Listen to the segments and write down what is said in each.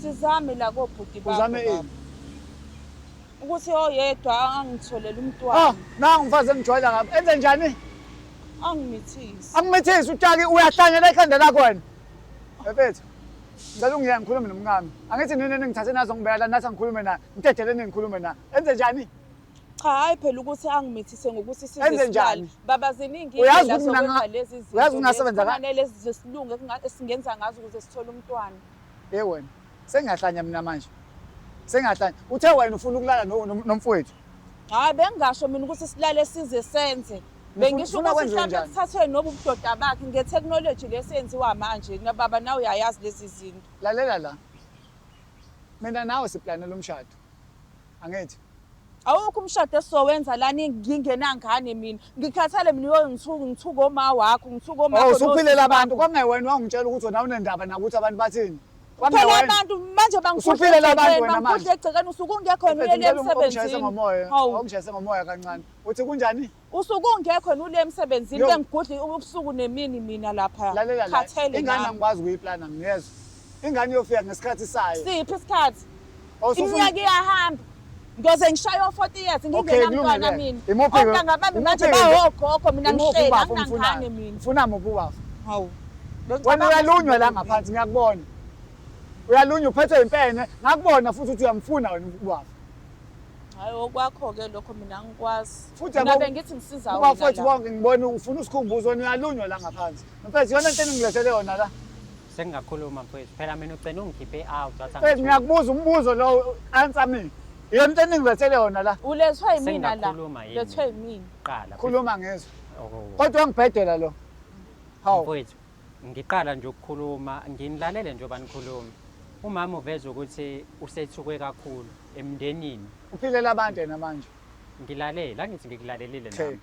Sizame la kobhuti bakho. Uzame ini? Ukuthi oyedwa angitholele umntwana. Nangu umfazi engijwayela ngapha. Enze njani? Angimithisi. Angimithisi utshaki uyahlanyela ekhanda lakho wena. Bafethu. Ngicela ungiye ngikhulume nomngami. Angithi nini ningithathe nazo ngibeka la nathi ngikhulume naye. Ngithetheleni ngikhulume naye. Enze njani? Cha hayi phela ukuthi angimithise ngokuthi Enze njani? size baba ziningi Uyazi indlela ukuthi mina zokwenza lezi zinto. uyazi ungasebenza kanjani lezi zesilungu esingenza ngazo ukuze sithole umntwana. Wena. Sengiyahlanya mina manje. Sengiyahlanya. Uthe wena ufuna ukulala nomfowethu. Hayi bengingasho mina ukuthi silale size senze. Bengisho ukuthi mhlawumbe kuthathwe nobu budoda bakhe ngetechnology lesenziwa manje baba nawe uyayazi lezi zinto. Lalela la. Mina nawe siplanela umshado. Angithi? Awukho umshado esizowenza lana ngingenangane mina. Ngikhathale mina ngithuka oma wakho, ngithuka oma wakho. Usuphilela abantu kwamanye wena wangitshela ukuthi wena unendaba nakuthi abantu bathini. Phela abantu manje Usuphilela abantu wena manje. Ngikudle egcekeni usuke ungekho ule emsebenzini. Ungishayise ngomoya kancane. Uthi kunjani? Usuke ungekho ule emsebenzini bengigudle ubusuku nemini mina lapha. Khathele ingane angikwazi ukuyiplana ngiyezwa. Ingane yofika ngesikhathi sayo. Siphi isikhathi? Iminyaka iyahamba. Ngiyoze ngishaye 40 years ngingenamntwana mina. Ontanga bami manje bawogogo mina ngihlela angingane mina. Ufuna muphi ubafu? Hawu. Wena uyalunywa la ngaphansi ngiyakubona. Uyalunywa uphethwe impene ngakubona futhi uthi uyamfuna wena ubafu. Hayi okwakho ke lokho mina ngikwazi. Futhi ngabe ngithi ngisiza wena. Bafuthi bonke ngibona ufuna usikhumbuzo wena uyalunywa la ngaphansi. Mfethu yona into engilethele yona la. Sengingakhuluma mfethu. Phela mina ugcina ungikhiphe out wathi mfethu ngiyakubuza umbuzo lo answer me. Yona into engilethele yona la. Ulethwe yimina la. Lethwe yimina. Qala. Khuluma ngezwe. Kodwa ngibhedela lo. Hawu. Mfethu ngiqala nje ukukhuluma nginilalele nje banikhuluma. Umama uveza ukuthi usethuke kakhulu emndenini. Uphilela abantu yena manje. Ngilalela ngithi ngikulalelile nami.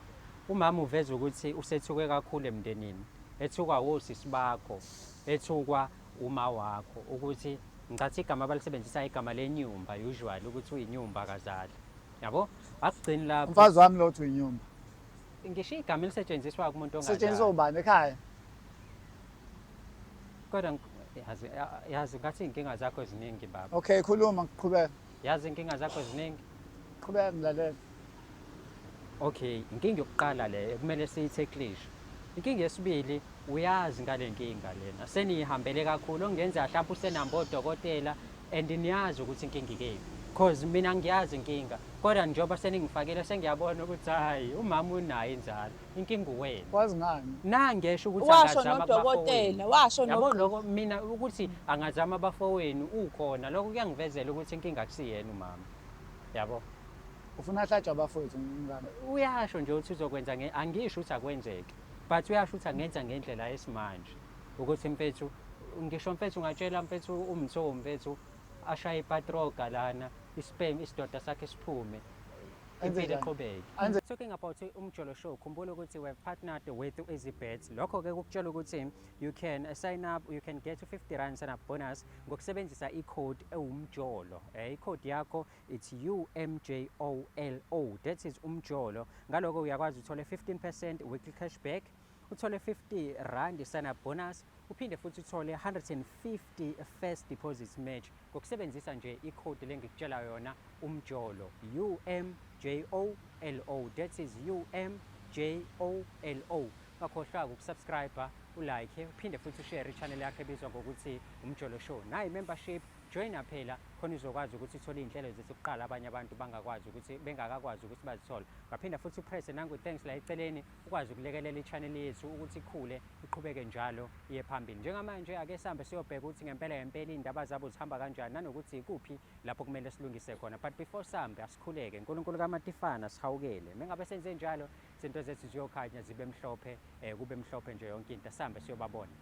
Umama uveza ukuthi usethuke kakhulu emndenini. Ethukwa wosisi bakho, ethukwa uma wakho ukuthi ngicathi igama abalisebenzisa igama lenyumba usually ukuthi uyinyumba kazali. Yabo? Akugcini lapho. Umfazi wami lo uthi uyinyumba. Ngisho igama elisetshenziswa kumuntu ongazali. Setshenziswa ubani ekhaya? Kodwa yazi ngathi inkinga zakho eziningi baba. Okay, khuluma ngiqhubeka. Yazi inkinga zakho eziningi. Qhubeka ngilalela. Okay, inkinga yokuqala le kumele siyitheklishe. Inkinga yesibili uyazi ngale nkinga lena. Senihambele kakhulu ongenza mhlawumbe usenamba odokotela and niyazi ukuthi inkinga ikephi. Because mina ngiyazi inkinga. Kodwa njengoba seningifakele sengiyabona ukuthi hayi umama unayo inzalo. Inkinga uwena. Wazi ngani? Nangesho ukuthi angazama abafowenu. Washo yabo lokho mina ukuthi angazama abafowenu ukhona lokho kuyangivezela ukuthi inkinga akusiyena umama. Yabo. Ufuna ahlajwe abafowethu ngingane. Uyasho nje ukuthi uzokwenza angisho ukuthi akwenzeke. But uyasho ukuthi angenza ngendlela yesimanje. Ukuthi mfethu ngisho mfethu ungatshela mfethu umthomo mfethu ashaye ipatroga lana ispam isidoda sakhe siphume. Impilo eqhubeke. Talking about umjolo show khumbula ukuthi we partnered with EasyBet. Lokho ke ukutshela ukuthi you can sign up, you can get 50 rand sign up bonus ngokusebenzisa icode ewumjolo. Icode yakho it's UMJOLO. That is umjolo. Ngaloko uyakwazi uthola 15% weekly cashback, uthole 50 rand sign up bonus, uphinde futhi uthole 150 first deposit match ngokusebenzisa nje icode lengikutshela yona umjolo UMJOLO. That is UMJOLO. Ngakhohlwa ukusubscribe, ulike, uphinde futhi ushare ichannel yakhe ebizwa ngokuthi umjolo show. Nayi membership join phela khona uzokwazi ukuthi uthole inhlelo zesiqala abanye abantu bangakwazi ukuthi bengakakwazi ukuthi bazithole. Ngaphinda futhi upress nangu thanks la eceleni ukwazi ukulekelela ichannel yethu ukuthi ikhule iqhubeke njalo iye phambili. Njengamanje ake sihambe siyobheka ukuthi ngempela indaba zabo zihamba kanjani nanokuthi ikuphi lapho kumele silungise khona. But before sihambe asikhuleke uNkulunkulu kaMatifana sihawukele. Mengabe senze njalo izinto zethu ziyokhanya zibe mhlophe kube mhlophe nje yonke into. Sihambe siyobabona.